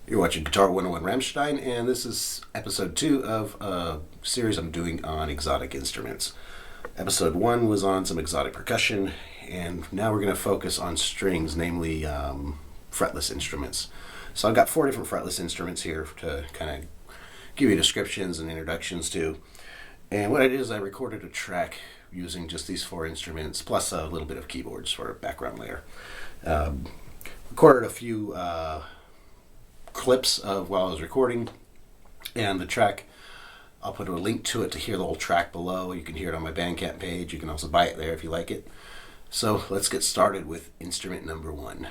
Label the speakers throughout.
Speaker 1: You're watching Guitar 101 Rammstein, and this is episode 2 of a series I'm doing on exotic instruments. Episode 1 was on some exotic percussion, and now we're going to focus on strings, namely fretless instruments. So I've got 4 different fretless instruments here to kind of give you descriptions and introductions to. And what I did is I recorded a track using just these 4 instruments, plus a little bit of keyboards for a background layer. Recorded a few clips of while I was recording, and the track, I'll put a link to it to hear the whole track below. You can hear it on my Bandcamp page. You can also buy it there if you like it. So let's get started with instrument number 1.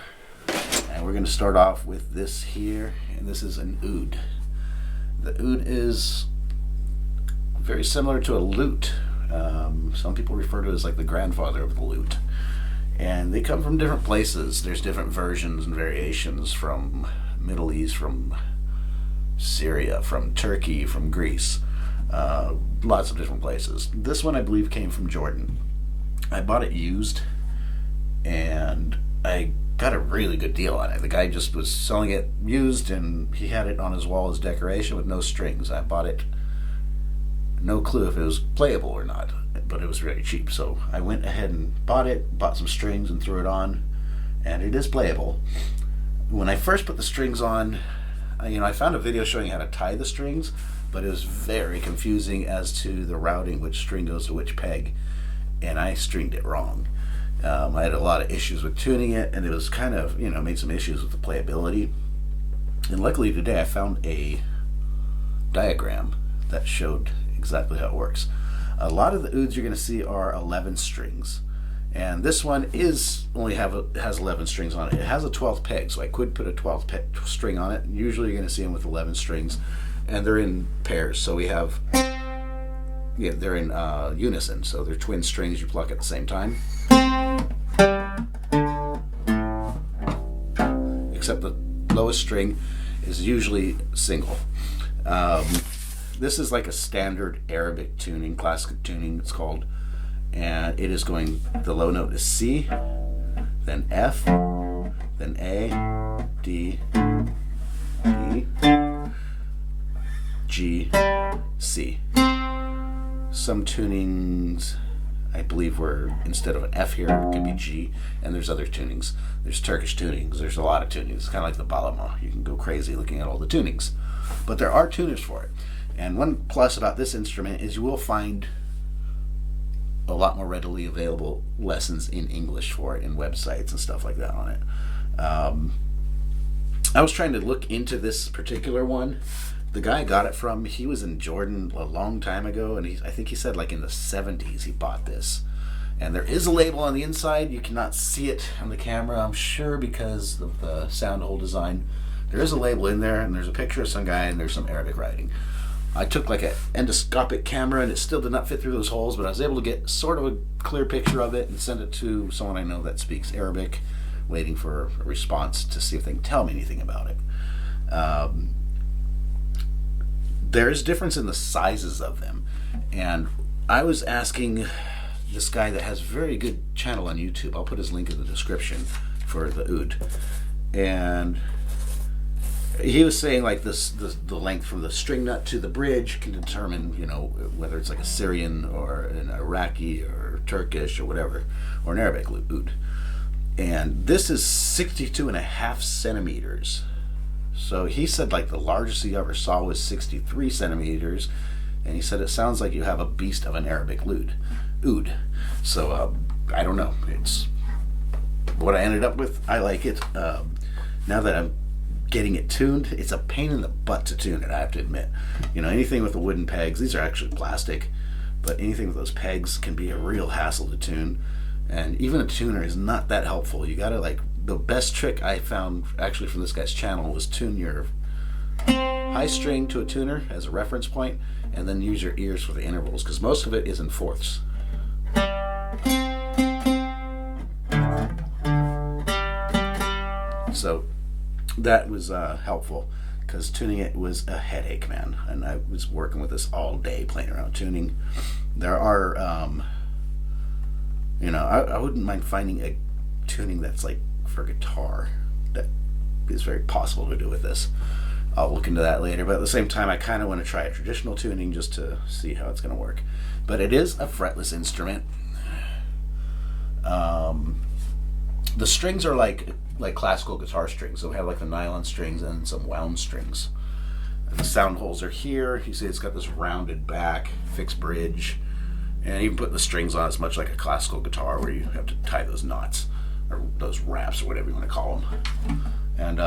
Speaker 1: And we're going to start off with this here, and this is an oud. The oud is very similar to a lute. Some people refer to it as like the grandfather of the lute. And they come from different places. There's different versions and variations from Middle East, from Syria, from Turkey, from Greece. Lots of different places. This one I believe came from Jordan. I bought it used, and I got a really good deal on it. The guy just was selling it used, and he had it on his wall as decoration with no strings. I bought it, no clue if it was playable or not, but it was really cheap. So I went ahead and bought some strings and threw it on, and it is playable. When I first put the strings on, I found a video showing how to tie the strings, but it was very confusing as to the routing, which string goes to which peg, and I stringed it wrong. I had a lot of issues with tuning it, and it was kind of, made some issues with the playability. And luckily today I found a diagram that showed exactly how it works. A lot of the ouds you're going to see are 11 strings. And this one has 11 strings on it. It has a 12th peg, so I could put a 12th string on it. Usually you're going to see them with 11 strings, and they're in pairs. So we have, they're in unison, so they're twin strings you pluck at the same time. Except the lowest string is usually single. This is like a standard Arabic tuning, classic tuning it's called. And it is going, the low note is C, then F, then A, D, E, G, C. Some tunings, I believe, were, instead of an F here, it could be G, and there's other tunings. There's Turkish tunings, there's a lot of tunings. It's kind of like the balama. You can go crazy looking at all the tunings. But there are tuners for it. And one plus about this instrument is you will find a lot more readily available lessons in English for it, and websites and stuff like that on it. I was trying to look into this particular one. The guy I got it from, he was in Jordan a long time ago, and I think he said like in the 70s he bought this. And there is a label on the inside. You cannot see it on the camera, I'm sure, because of the sound hole design. There is a label in there, and there's a picture of some guy, and there's some Arabic writing. I took like an endoscopic camera, and it still did not fit through those holes, but I was able to get sort of a clear picture of it and send it to someone I know that speaks Arabic, waiting for a response to see if they can tell me anything about it. There's difference in the sizes of them, and I was asking this guy that has a very good channel on YouTube. I'll put his link in the description for the oud, and he was saying like the length from the string nut to the bridge can determine, whether it's like a Syrian or an Iraqi or Turkish or whatever, or an Arabic oud. And this is 62.5 centimeters. So he said like the largest he ever saw was 63 centimeters, and he said it sounds like you have a beast of an Arabic oud. So I don't know. It's what I ended up with. I like it. Now that I'm getting it tuned, it's a pain in the butt to tune it, I have to admit. Anything with the wooden pegs, these are actually plastic, but anything with those pegs can be a real hassle to tune, and even a tuner is not that helpful. You gotta the best trick I found actually from this guy's channel was tune your high string to a tuner as a reference point, and then use your ears for the intervals, because most of it is in fourths. So that was helpful, because tuning it was a headache, man. And I was working with this all day, playing around tuning. There are, I wouldn't mind finding a tuning that's like for guitar, that is very possible to do with this. I'll look into that later, but at the same time, I kind of want to try a traditional tuning just to see how it's going to work. But it is a fretless instrument. The strings are like classical guitar strings. So we have like the nylon strings and some wound strings. And the sound holes are here. You see it's got this rounded back, fixed bridge, and even putting the strings on, it's much like a classical guitar where you have to tie those knots or those wraps or whatever you want to call them. And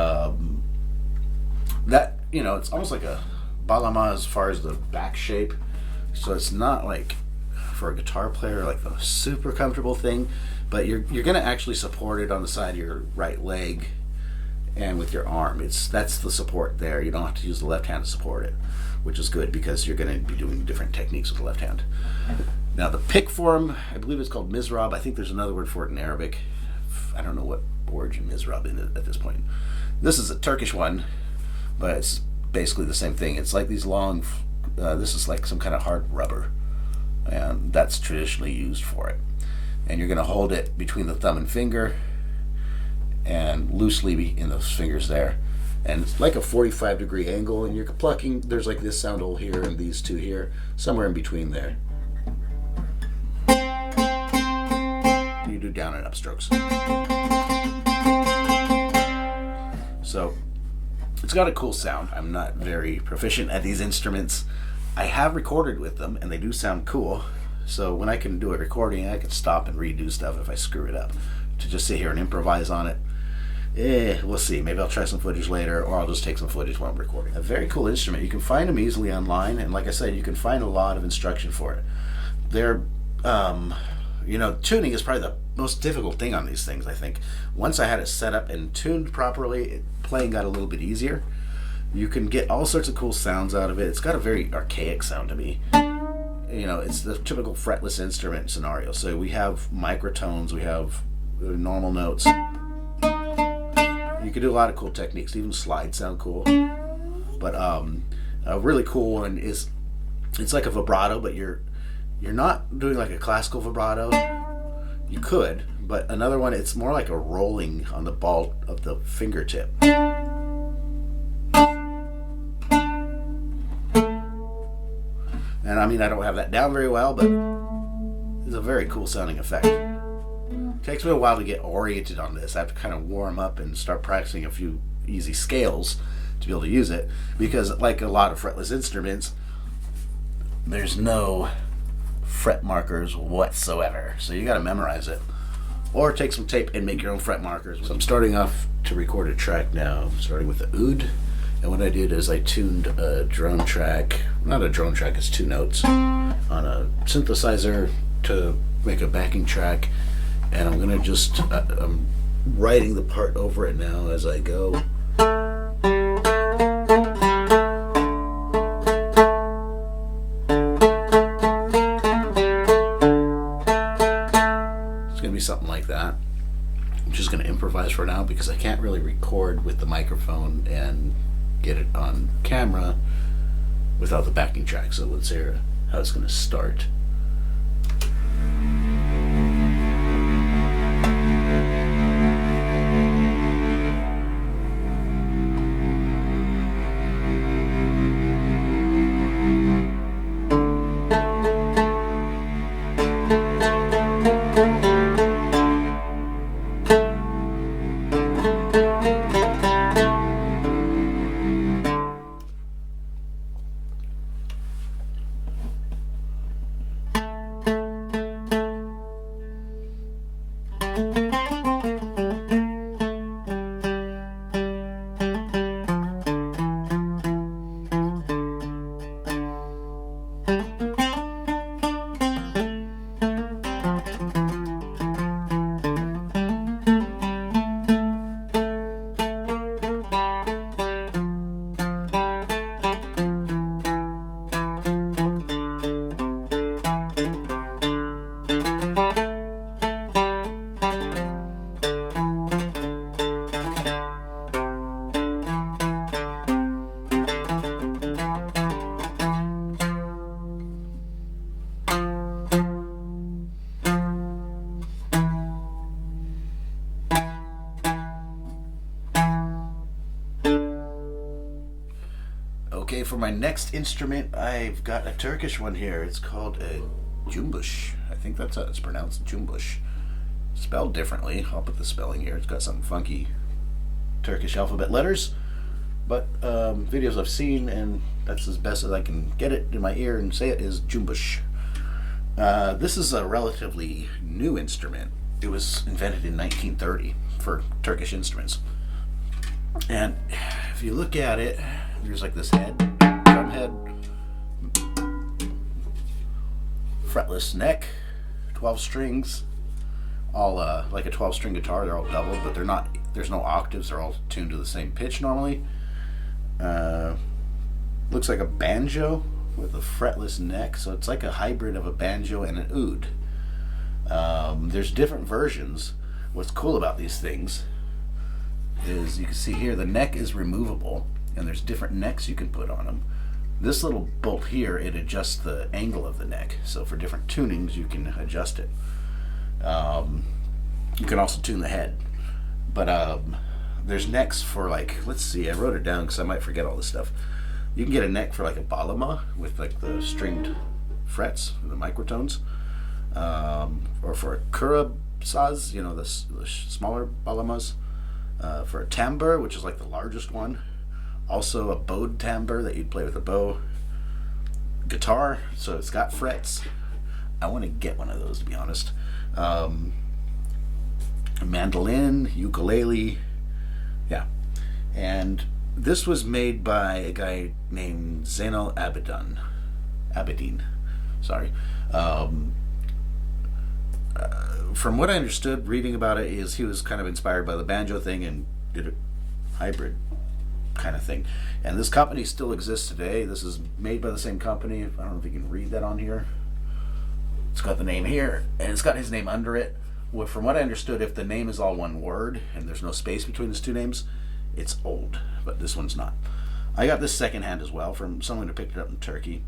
Speaker 1: that, you know, it's almost like a balama as far as the back shape. So it's not like for a guitar player like the super comfortable thing, but you're going to actually support it on the side of your right leg and with your arm. That's the support there. You don't have to use the left hand to support it, which is good because you're going to be doing different techniques with the left hand. Now the pick form, I believe it's called mizrab. I think there's another word for it in Arabic. I don't know what origin mizrab is at this point. This is a Turkish one, but it's basically the same thing. It's like these long, this is like some kind of hard rubber, and that's traditionally used for it. And you're going to hold it between the thumb and finger and loosely in those fingers there. And it's like a 45-degree angle, and you're plucking, there's like this sound hole here and these two here, somewhere in between there. You do down and up strokes. So it's got a cool sound. I'm not very proficient at these instruments. I have recorded with them, and they do sound cool. So when I can do a recording, I can stop and redo stuff if I screw it up. To just sit here and improvise on it, we'll see. Maybe I'll try some footage later, or I'll just take some footage while I'm recording. A very cool instrument. You can find them easily online, and like I said, you can find a lot of instruction for it. They're, you know, tuning is probably the most difficult thing on these things, I think. Once I had it set up and tuned properly, playing got a little bit easier. You can get all sorts of cool sounds out of it. It's got a very archaic sound to me. You know, it's the typical fretless instrument scenario. So we have microtones, we have normal notes. You can do a lot of cool techniques. Even slides sound cool. But a really cool one is, it's like a vibrato, but you're not doing like a classical vibrato. You could, but another one, it's more like a rolling on the ball of the fingertip. And I mean, I don't have that down very well, but it's a very cool sounding effect. It takes me a while to get oriented on this. I have to kind of warm up and start practicing a few easy scales to be able to use it, because like a lot of fretless instruments, there's no fret markers whatsoever. So you got to memorize it, or take some tape and make your own fret markers. So I'm starting off to record a track now. I'm starting with the oud. And what I did is I tuned a drone track, not a drone track, it's two notes, on a synthesizer to make a backing track. And I'm going to just, I'm writing the part over it now as I go. It's going to be something like that. I'm just going to improvise for now because I can't really record with the microphone and get it on camera without the backing track. So let's hear how it's going to start. Okay, for my next instrument, I've got a Turkish one here. It's called a Cümbüş. I think that's how it's pronounced, Cümbüş. Spelled differently. I'll put the spelling here. It's got some funky Turkish alphabet letters. But videos I've seen, and that's as best as I can get it in my ear and say it, is Cümbüş. This is a relatively new instrument. It was invented in 1930 for Turkish instruments. And if you look at it, there's like this head, drum head, fretless neck, 12 strings, all like a 12-string guitar. They're all doubled, but they're not. There's no octaves. They're all tuned to the same pitch normally. Looks like a banjo with a fretless neck, so it's like a hybrid of a banjo and an oud. There's different versions. What's cool about these things is you can see here the neck is removable, and there's different necks you can put on them. This little bolt here, it adjusts the angle of the neck, so for different tunings you can adjust it. You can also tune the head, but there's necks for, like, let's see, I wrote it down because I might forget all this stuff. You can get a neck for like a balama with like the stringed frets, the microtones, or for a kura saz, you know, the smaller balamas, for a tambour, which is like the largest one, also a bowed tambour that you'd play with a bow, guitar, so it's got frets. I want to get one of those, to be honest. A mandolin, ukulele, yeah. And this was made by a guy named Zainal Abidin. Sorry. From what I understood reading about it is he was kind of inspired by the banjo thing and did a hybrid kind of thing. And this company still exists today. This is made by the same company. I don't know if you can read that on here. It's got the name here, and it's got his name under it. Well, from what I understood, if the name is all one word and there's no space between these two names, it's old, but this one's not. I got this secondhand as well from someone who picked it up in Turkey.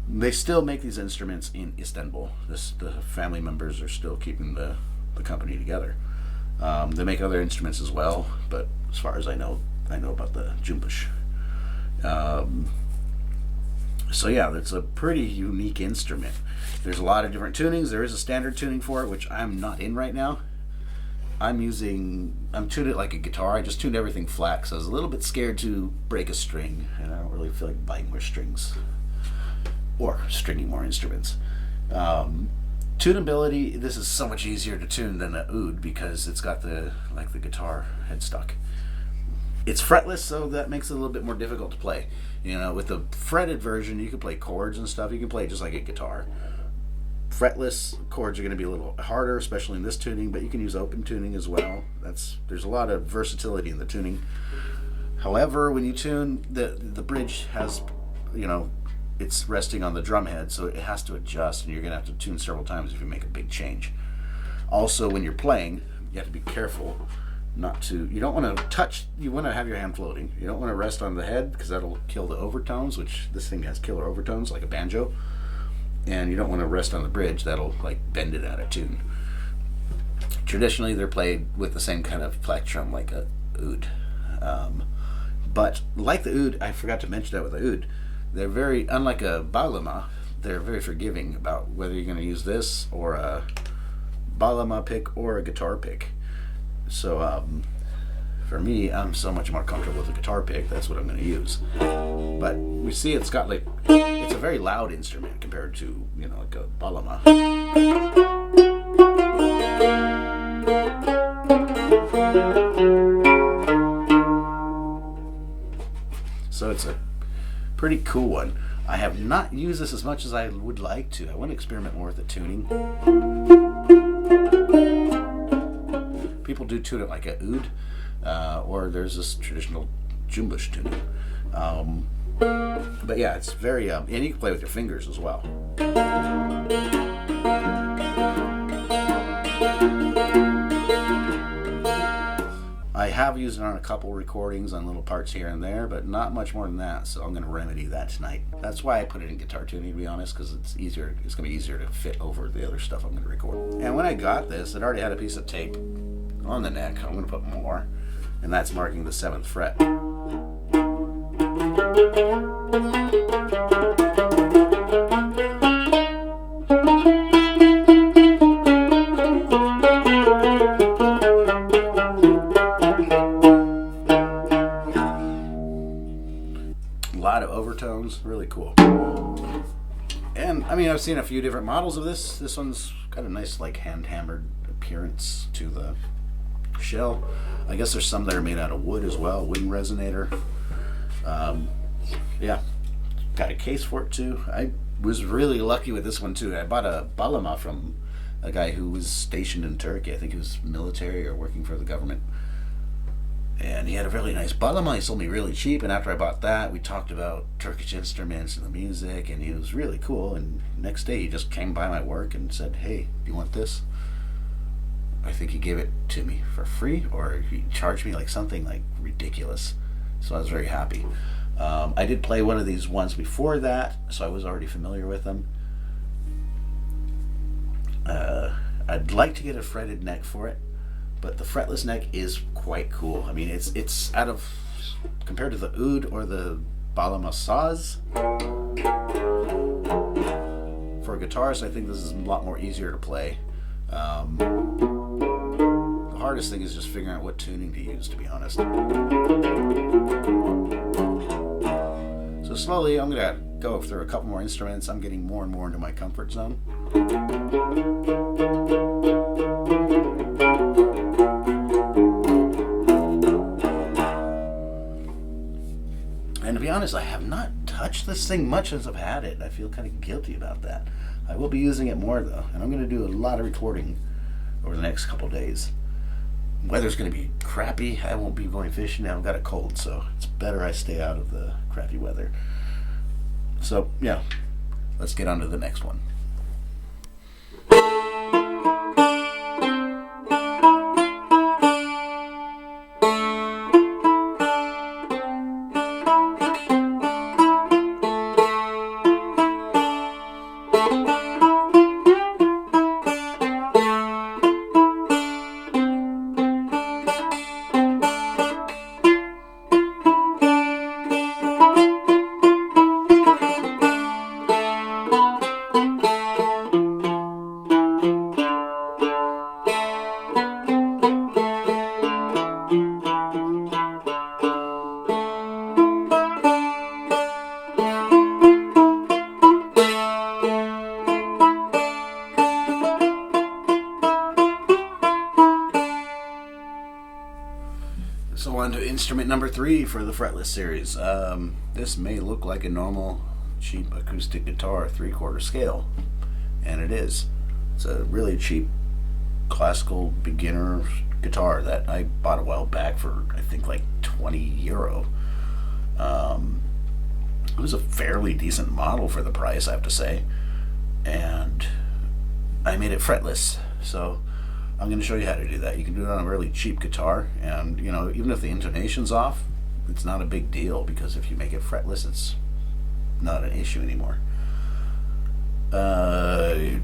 Speaker 1: They still make these instruments in Istanbul. The family members are still keeping the company together. They make other instruments as well, but as far as I know about the Cümbüş. So yeah, it's a pretty unique instrument. There's a lot of different tunings. There is a standard tuning for it, which I'm not in right now. I'm tuned it like a guitar. I just tuned everything flat because I was a little bit scared to break a string, and I don't really feel like buying more strings or stringing more instruments. Tunability, this is so much easier to tune than an oud because it's got the guitar headstock. It's fretless, so that makes it a little bit more difficult to play. You know, with the fretted version, you can play chords and stuff. You can play it just like a guitar. Fretless chords are going to be a little harder, especially in this tuning, but you can use open tuning as well. There's a lot of versatility in the tuning. However, when you tune, the bridge has, you know, it's resting on the drum head, so it has to adjust, and you're going to have to tune several times if you make a big change. Also, when you're playing, you have to be careful not to, you don't want to touch, you want to have your hand floating. You don't want to rest on the head because that'll kill the overtones, which this thing has killer overtones like a banjo. And you don't want to rest on the bridge, that'll like bend it out of tune. Traditionally they're played with the same kind of plectrum like a oud. But like the oud, I forgot to mention that with the oud, they're very, unlike a balama, they're very forgiving about whether you're going to use this or a balama pick or a guitar pick. So for me, I'm so much more comfortable with a guitar pick. That's what I'm going to use. But we see it's got like, it's a very loud instrument compared to, you know, like a balama. So it's a pretty cool one. I have not used this as much as I would like to. I want to experiment more with the tuning. People do tune it like a oud, or there's this traditional Jumbush tuning. But yeah, it's very, and you can play with your fingers as well. I have used it on a couple recordings on little parts here and there, but not much more than that, so I'm going to remedy that tonight. That's why I put it in guitar tuning, to be honest, because it's easier. It's going to be easier to fit over the other stuff I'm going to record. And when I got this, it already had a piece of tape on the neck. I'm going to put more, and that's marking the 7th fret. A lot of overtones, really cool. And I mean, I've seen a few different models of this. This one's got a nice like hand hammered appearance to the shell. I guess there's some that are made out of wood as well, wooden resonator. Yeah, got a case for it too. I was really lucky with this one too. I bought a balama from a guy who was stationed in Turkey. I think he was military or working for the government. And he had a really nice balama. He sold me really cheap. And after I bought that, we talked about Turkish instruments and the music, and he was really cool. And next day, he just came by my work and said, "Hey, do you want this?" I think he gave it to me for free, or he charged me like something like ridiculous. So I was very happy. I did play one of these once before that, so I was already familiar with them. I'd like to get a fretted neck for it, but the fretless neck is quite cool. I mean, it's out of, compared to the oud or the balama saz, for a guitarist, I think this is a lot more easier to play. The hardest thing is just figuring out what tuning to use, to be honest. So slowly, I'm gonna go through a couple more instruments. I'm getting more and more into my comfort zone. And to be honest, I have not touched this thing much as I've had it. I feel kind of guilty about that. I will be using it more though, and I'm going to do a lot of recording over the next couple days. Weather's going to be crappy. I won't be going fishing now. I've got a cold, so it's better I stay out of the crappy weather. So yeah, let's get on to the next one. So on to instrument number 3 for the fretless series. This may look like a normal cheap acoustic guitar 3/4 scale, and it is. It's a really cheap classical beginner guitar that I bought a while back for I think like €20. It was a fairly decent model for the price, I have to say, and I made it fretless. So I'm going to show you how to do that. You can do it on a really cheap guitar, and you know, even if the intonation's off, it's not a big deal, because if you make it fretless, it's not an issue anymore. I'll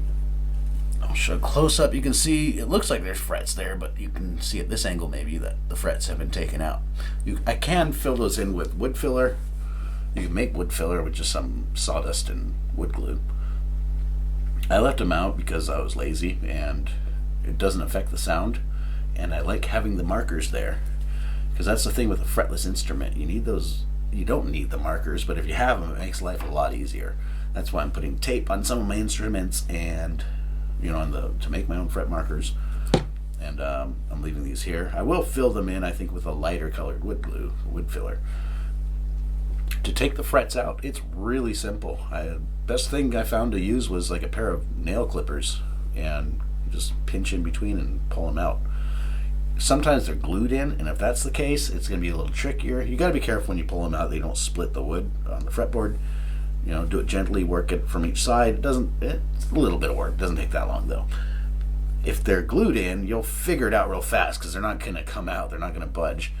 Speaker 1: show close up. You can see it looks like there's frets there, but you can see at this angle maybe that the frets have been taken out. I can fill those in with wood filler. You can make wood filler with just some sawdust and wood glue. I left them out because I was lazy, and it doesn't affect the sound, and I like having the markers there, because that's the thing with a fretless instrument. You need those. You don't need the markers, but if you have them, it makes life a lot easier. That's why I'm putting tape on some of my instruments, and you know, to make my own fret markers. And I'm leaving these here. I will fill them in, I think, with a lighter colored wood glue, wood filler. To take the frets out, it's really simple. Best thing I found to use was like a pair of nail clippers, and just pinch in between and pull them out. Sometimes they're glued in, and if that's the case, it's going to be a little trickier. You got to be careful when you pull them out; they don't split the wood on the fretboard. You know, do it gently, work it from each side. It's a little bit of work. It doesn't take that long though. If they're glued in, you'll figure it out real fast, because they're not going to come out. They're not going to budge.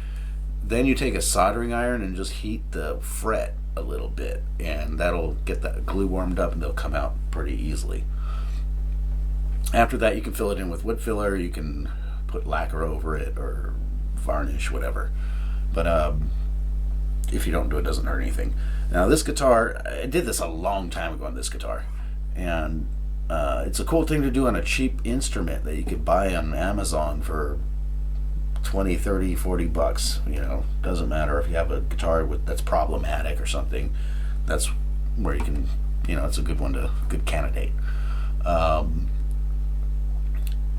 Speaker 1: Then you take a soldering iron and just heat the fret a little bit, and that'll get that glue warmed up, and they'll come out pretty easily. After that, you can fill it in with wood filler. You can put lacquer over it or varnish, whatever. But if you don't do it, doesn't hurt anything. Now this guitar, I did this a long time ago on this guitar, and it's a cool thing to do on a cheap instrument that you could buy on Amazon for 20, 30, 40 bucks. Doesn't matter if you have a guitar that's problematic or something. That's where you can, it's a good candidate.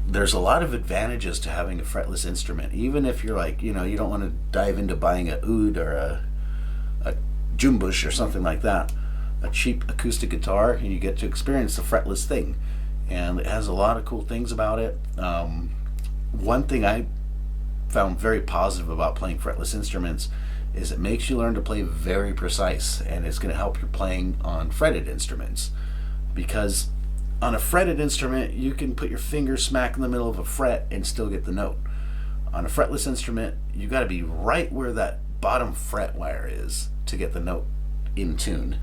Speaker 1: There's a lot of advantages to having a fretless instrument, even if you're like, you don't want to dive into buying a oud or a Cümbüş or something like that. A cheap acoustic guitar, and you get to experience the fretless thing, and it has a lot of cool things about it. One thing I found very positive about playing fretless instruments is it makes you learn to play very precise, and it's going to help your playing on fretted instruments, because on a fretted instrument you can put your finger smack in the middle of a fret and still get the note. On a fretless instrument you got to be right where that bottom fret wire is to get the note in tune.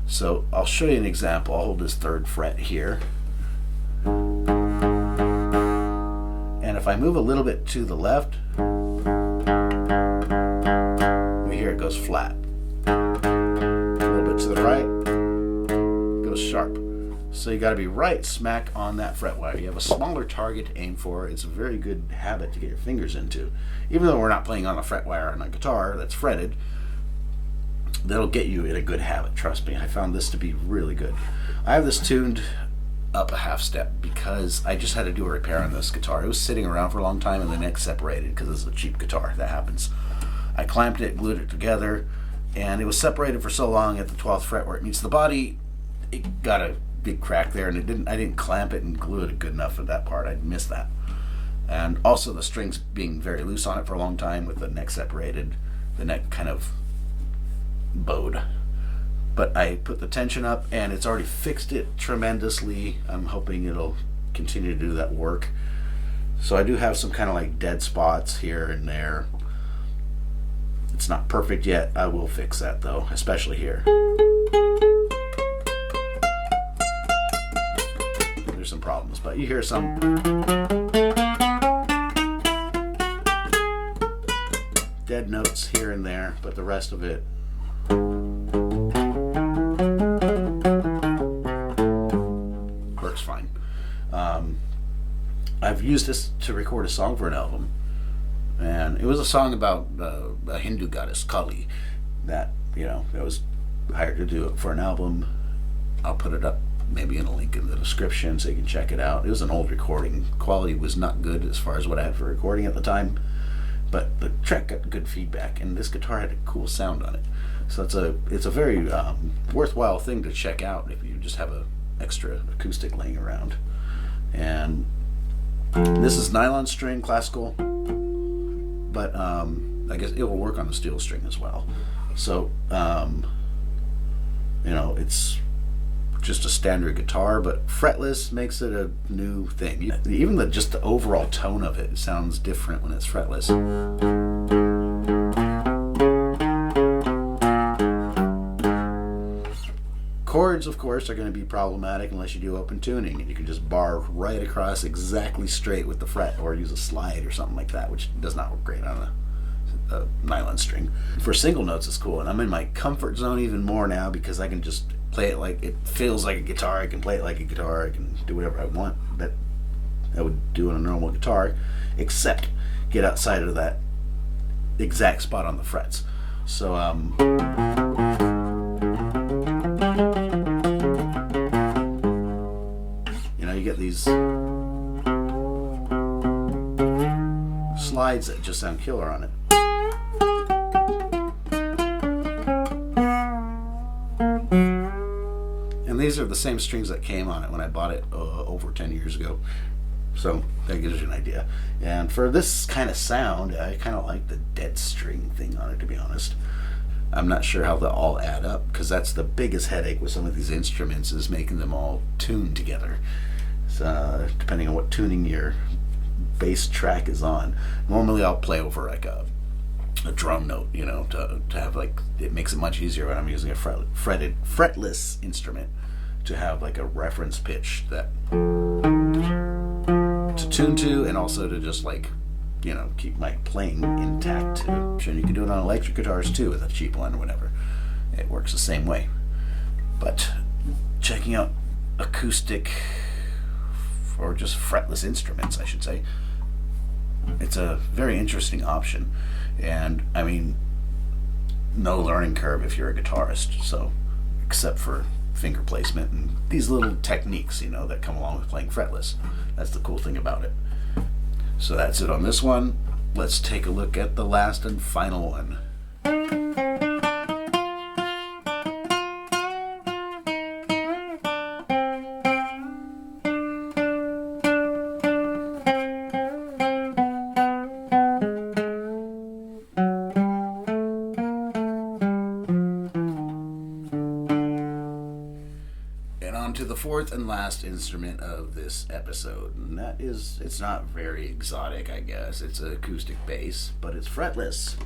Speaker 1: So I'll show you an example. I'll hold this 3rd fret here, and if I move a little bit to the left, we hear it goes flat. A little bit to the right, it goes sharp. So you got to be right smack on that fret wire. You have a smaller target to aim for. It's a very good habit to get your fingers into. Even though we're not playing on a fret wire on a guitar that's fretted, that'll get you in a good habit, trust me. I found this to be really good. I have this tuned up a half step because I just had to do a repair on this guitar. It was sitting around for a long time and the neck separated because it's a cheap guitar. That happens. I clamped it, glued it together, and it was separated for so long at the 12th fret where it meets the body, it got a big crack there, and I didn't clamp it and glue it good enough for that part. I missed that. And also the strings being very loose on it for a long time with the neck separated, the neck kind of bowed. But I put the tension up and it's already fixed it tremendously. I'm hoping it'll continue to do that work. So I do have some kind of like dead spots here and there. It's not perfect yet. I will fix that though, especially here. There's some problems, but you hear some dead notes here and there, but the rest of it works fine. I've used this to record a song for an album, and it was a song about a Hindu goddess, Kali, that that was hired to do it for an album. I'll put it up maybe in a link in the description so you can check it out. It was an old recording. Quality was not good as far as what I had for recording at the time, but the track got good feedback, and this guitar had a cool sound on it. So it's a very worthwhile thing to check out if you just have a extra acoustic laying around. And this is nylon string, classical, but I guess it will work on the steel string as well. So it's just a standard guitar, but fretless makes it a new thing. Even just the overall tone of it sounds different when it's fretless. Chords, of course, are going to be problematic unless you do open tuning, and you can just bar right across exactly straight with the fret, or use a slide or something like that, which does not work great on a nylon string. For single notes, it's cool, and I'm in my comfort zone even more now because I can just play it like it feels like a guitar. I can play it like a guitar. I can do whatever I want that I would do on a normal guitar, except get outside of that exact spot on the frets. So you get these slides that just sound killer on it. And these are the same strings that came on it when I bought it over 10 years ago. So that gives you an idea. And for this kind of sound, I kind of like the dead string thing on it, to be honest. I'm not sure how they'll all add up, because that's the biggest headache with some of these instruments, is making them all tune together. So, depending on what tuning your bass track is on. Normally I'll play over like a drum note, to have like, it makes it much easier when I'm using a fretless instrument to have like a reference pitch that to tune to, and also to just like keep my playing intact too. I'm sure you can do it on electric guitars too with a cheap one or whatever. It works the same way. But checking out acoustic, or just fretless instruments, I should say, it's a very interesting option. And I mean, no learning curve if you're a guitarist, so except for finger placement and these little techniques, you know, that come along with playing fretless. That's the cool thing about it. So that's it on this one. Let's take a look at the last and final one. To the fourth and last instrument of this episode, and that is, it's not very exotic, I guess. It's an acoustic bass, but it's fretless.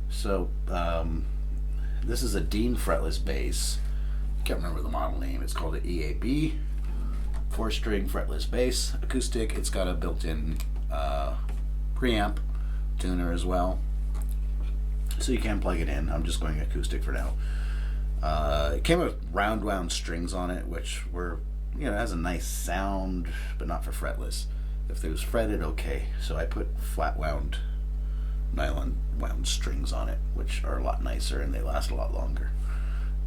Speaker 1: So this is a Dean fretless bass. Can't remember the model name. It's called an EAB, 4-string fretless bass, acoustic. It's got a built-in preamp tuner as well, so you can plug it in. I'm just going acoustic for now. It came with round wound strings on it, which were, you know, it has a nice sound, but not for fretless. If it was fretted, okay. So I put flat wound, nylon wound strings on it, which are a lot nicer and they last a lot longer.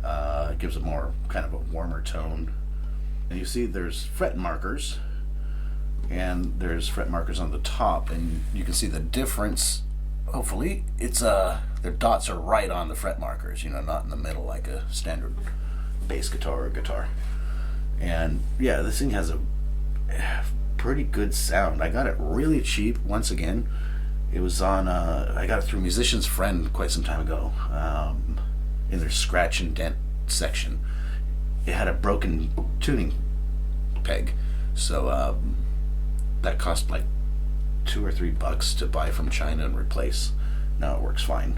Speaker 1: It gives a more kind of a warmer tone. And you see there's fret markers, and there's fret markers on the top, and you can see the difference. Hopefully it's their dots are right on the fret markers, you know, not in the middle like a standard bass guitar or guitar. And yeah, this thing has a pretty good sound. I got it really cheap. Once again, it was on I got it through Musician's Friend quite some time ago, in their scratch and dent section. It had a broken tuning peg, so that cost like $2 or $3 to buy from China and replace. Now it works fine.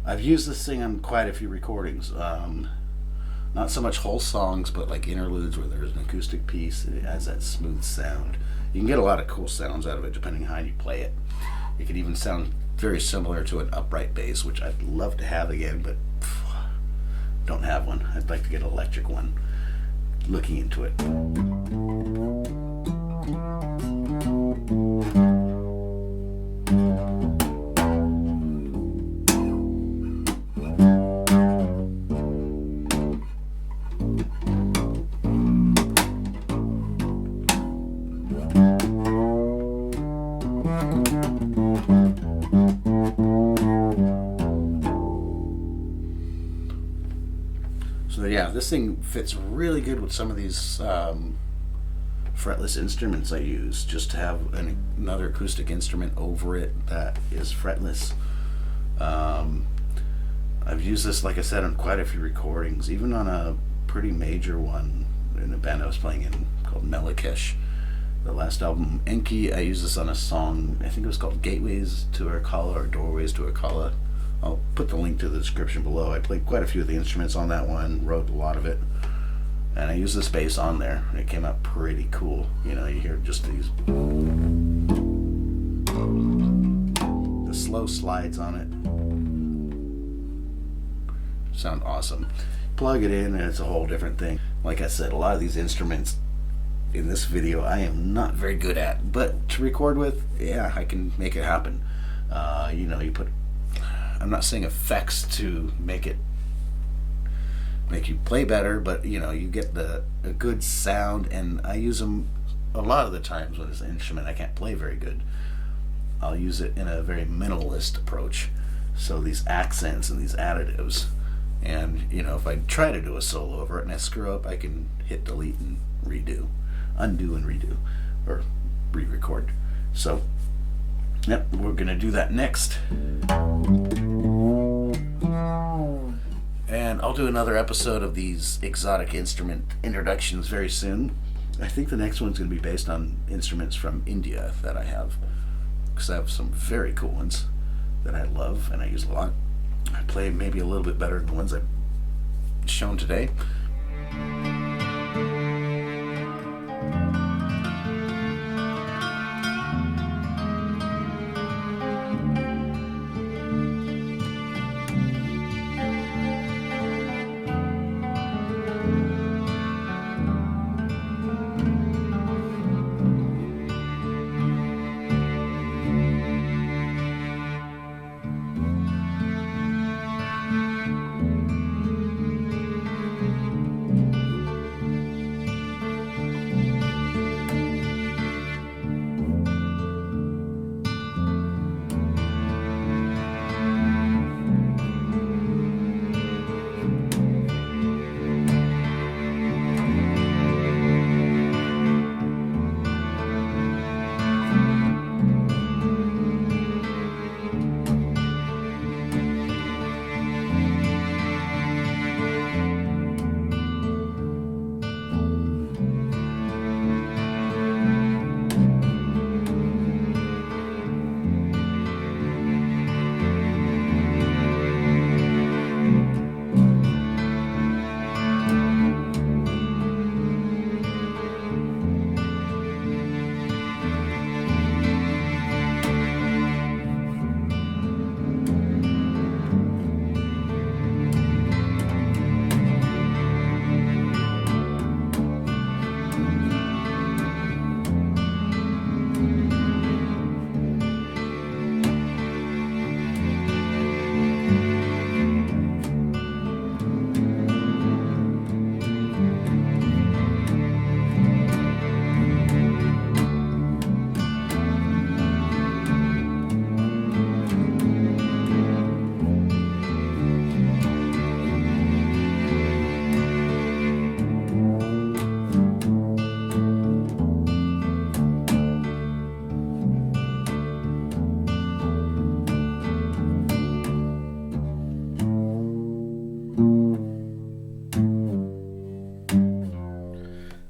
Speaker 1: I've used this thing on quite a few recordings. Not so much whole songs, but like interludes where there's an acoustic piece. It has that smooth sound. You can get a lot of cool sounds out of it depending on how you play it. It can even sound very similar to an upright bass, which I'd love to have again, but don't have one. I'd like to get an electric one. Looking into it. So yeah, this thing fits really good with some of these fretless instruments I use, just to have another acoustic instrument over it that is fretless. I've used this, like I said, on quite a few recordings, even on a pretty major one in a band I was playing in called Melechesh. The last album, Enki, I used this on a song, I think it was called Gateways to Akala or Doorways to Akala. I'll put the link to the description below. I played quite a few of the instruments on that one, wrote a lot of it, and I used this bass on there, and it came out pretty cool. You know, you hear just these, the slow slides on it. Sound awesome. Plug it in and it's a whole different thing. Like I said, a lot of these instruments in this video I am not very good at, but to record with, yeah, I can make it happen. You know, you put, I'm not saying effects to make you play better, but you know, you get a good sound, and I use them a lot of the times when it's an instrument I can't play very good. I'll use it in a very minimalist approach. So these accents and these additives, And, you know, if I try to do a solo over it and I screw up, I can hit delete and redo, undo and redo, or re-record. So, yep, we're going to do that next. And I'll do another episode of these exotic instrument introductions very soon. I think the next one's going to be based on instruments from India that I have, because I have some very cool ones that I love and I use a lot. I play maybe a little bit better than the ones I've shown today.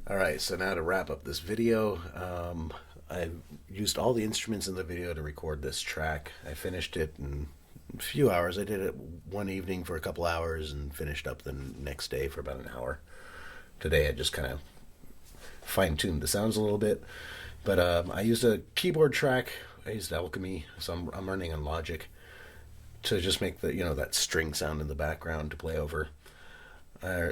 Speaker 1: Alright, so now to wrap up this video, I used all the instruments in the video to record this track. I finished it in a few hours. I did it one evening for a couple hours and finished up the next day for about an hour. Today I just kind of fine-tuned the sounds a little bit. But I used a keyboard track. I used Alchemy, so I'm running on Logic to just make the, you know, that string sound in the background to play over.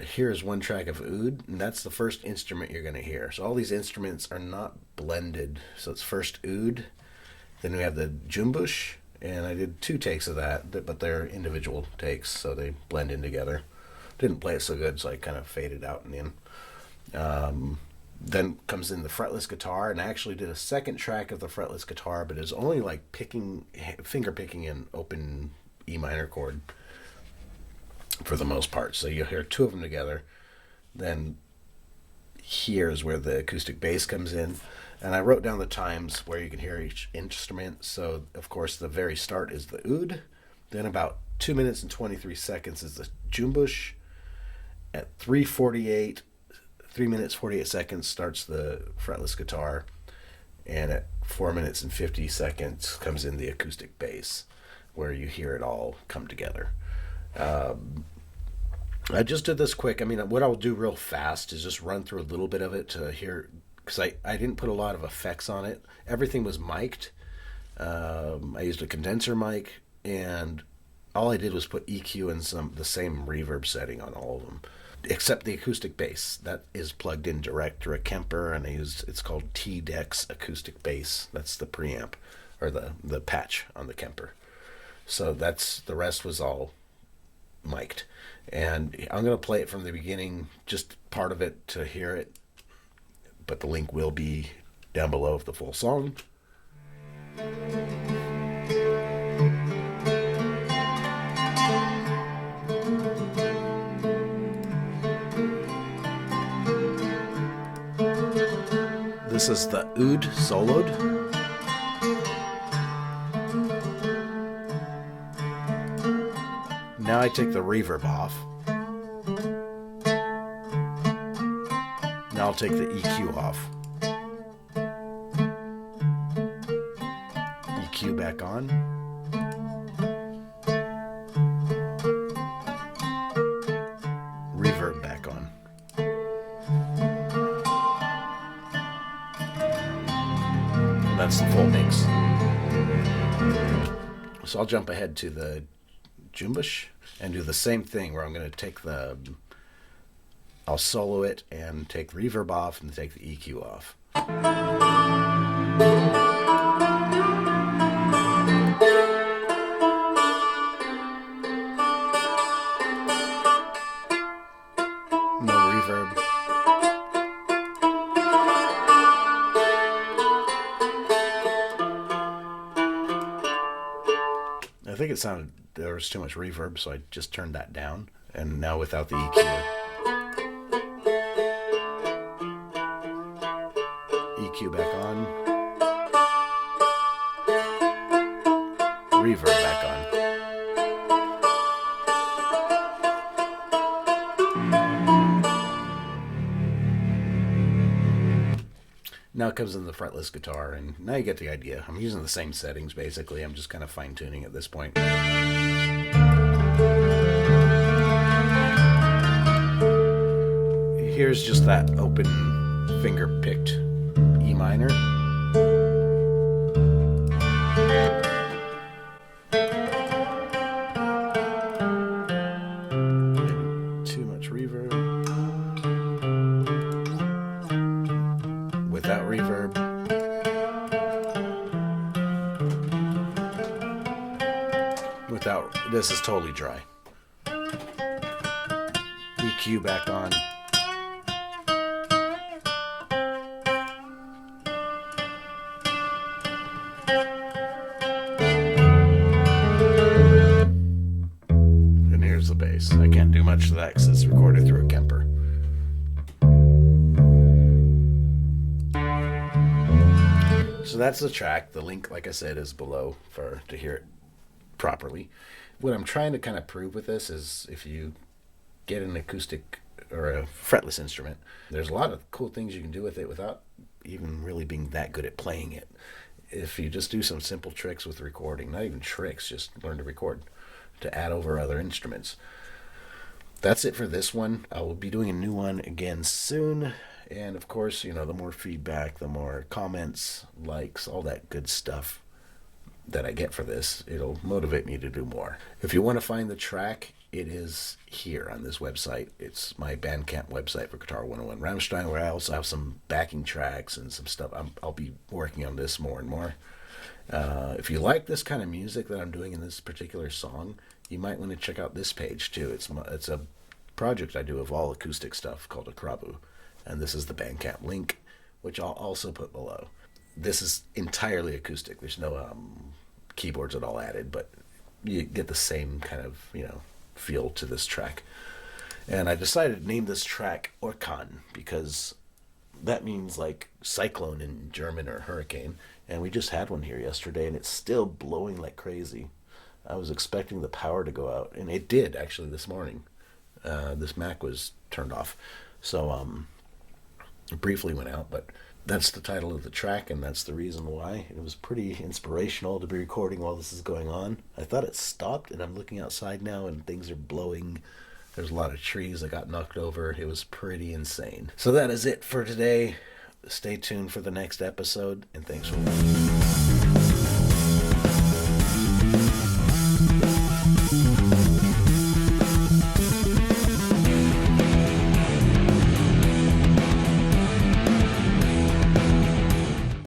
Speaker 1: Here's one track of oud, and that's the first instrument you're going to hear. So all these instruments are not blended. So it's first oud, then we have the Jumbush, and I did 2 takes of that, but they're individual takes, so they blend in together. Didn't play it so good, so I kind of faded out in the end. Then comes in the fretless guitar, and I actually did a second track of the fretless guitar, but it's only like finger picking an open E minor chord for the most part. So you'll hear 2 of them together. Then here's where the acoustic bass comes in. And I wrote down the times where you can hear each instrument. So, of course, the very start is the oud. Then about 2 minutes and 23 seconds is the Cümbüş. At 3 minutes 48 seconds starts the fretless guitar. And at 4 minutes and 50 seconds comes in the acoustic bass, where you hear it all come together. I just did this quick. I mean, what I'll do real fast is just run through a little bit of it to hear, because I didn't put a lot of effects on it. Everything was mic'd. I used a condenser mic, and all I did was put EQ and the same reverb setting on all of them, except the acoustic bass. That is plugged in direct through a Kemper, and it's called T-Dex acoustic bass. That's the preamp, or the patch on the Kemper. So the rest was all mic'd. And I'm going to play it from the beginning, just part of it to hear it, but the link will be down below of the full song. This is the oud soloed. Now I take the reverb off. Now I'll take the EQ off. EQ back on. Reverb back on. And that's the full mix. So I'll jump ahead to the Cümbüş and do the same thing where I'm going to take I'll solo it and take reverb off and take the EQ off. No reverb. I think it sounded there was too much reverb, so I just turned that down. And now without the EQ. EQ back on. Reverb back on. Now it comes in the fretless guitar, and now you get the idea. I'm using the same settings, basically. I'm just kind of fine-tuning at this point. Here's just that open finger-picked E minor. Too much reverb. Without reverb. This is totally dry. EQ back on. And here's the bass. I can't do much to that because it's recorded through a Kemper. So that's the track. The link, like I said, is below to hear it properly. What I'm trying to kind of prove with this is if you get an acoustic or a fretless instrument, there's a lot of cool things you can do with it without even really being that good at playing it. If you just do some simple tricks with recording, not even tricks, just learn to record, to add over other instruments. That's it for this one. I will be doing a new one again soon. And of course, the more feedback, the more comments, likes, all that good stuff that I get for this, it'll motivate me to do more. If you want to find the track, it is here on this website. It's my Bandcamp website for Guitar 101 Rammstein, where I also have some backing tracks and some stuff. I'll be working on this more and more. If you like this kind of music that I'm doing in this particular song, you might want to check out this page too. It's a project I do of all acoustic stuff called a Krabu, and this is the Bandcamp link, which I'll also put below. This is entirely acoustic. There's no keyboards at all added, but you get the same kind of feel to this track. And I decided to name this track Orkan because that means like cyclone in German or hurricane, and we just had one here yesterday and it's still blowing like crazy. I was expecting the power to go out, and it did actually this morning. This Mac was turned off, so it briefly went out, but that's the title of the track, and that's the reason why. It was pretty inspirational to be recording while this is going on. I thought it stopped, and I'm looking outside now, and things are blowing. There's a lot of trees that got knocked over. It was pretty insane. So that is it for today. Stay tuned for the next episode, and thanks for watching.